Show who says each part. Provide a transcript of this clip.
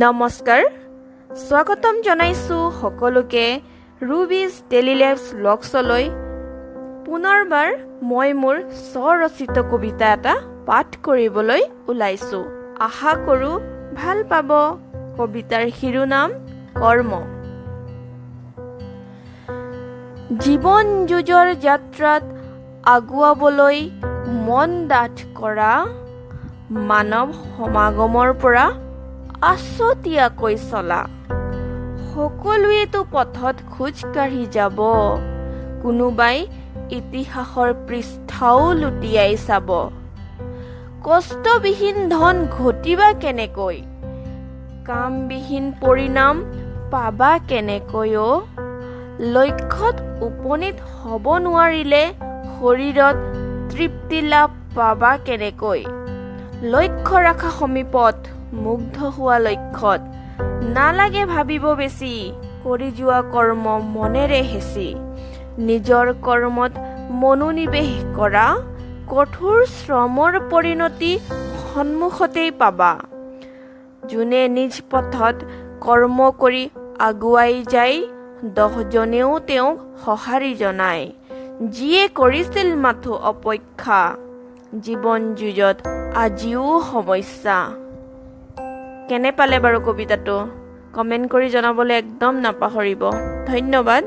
Speaker 1: নমস্কাৰ, স্বাগতম জনাইছোঁ সকলোকে ৰুবিজ ডেইলি লাইফছ ব্লগছলৈ। পুনৰবাৰ মই মোৰ স্বৰচিত কবিতা এটা পাঠ কৰিবলৈ ওলাইছোঁ। আশা কৰোঁ ভাল পাব। কবিতাৰ শিৰোনাম কৰ্ম। জীৱন যুঁজৰ যাত্ৰাত আগুৱাবলৈ মন ডাঠ কৰা মানৱ সমাগমৰ পৰা আছতীয়াকৈ চলা। সকলোৱেতো পথত খোজ কাঢ়ি যাব, কোনোবাই ইতিহাসৰ পৃষ্ঠাও লুটিয়াই চাব। কষ্টবিহীন ধন ঘটিবা কেনেকৈ, কামবিহীন পৰিণাম পাবা কেনেকৈ অ? লক্ষ্যত উপনীত হ'ব নোৱাৰিলে শৰীৰত তৃপ্তি লাভ পাবা কেনেকৈ? লক্ষ্য ৰাখা সমীপত, মুগ্ধ হোৱা লক্ষ্যত, নালাগে ভাবিব বেছি, কৰি যোৱা কৰ্ম মনেৰে হেঁচি। নিজৰ কৰ্মত মনোনিৱেশ কৰা, কঠোৰ শ্ৰমৰ পৰিণতি সন্মুখতেই পাবা। যোনে নিজ পথত কৰ্ম কৰি আগুৱাই যায়, 10জনেও তেওঁক সঁহাৰি জনায়। যিয়ে কৰিছিল মাথো অপেক্ষা, জীৱন যুঁজত আজিও সমস্যা। কেনে পালে বাৰু কবিতাটো? কমেণ্ট কৰি জনাবলৈ একদম নাপাহৰিব। ধন্যবাদ।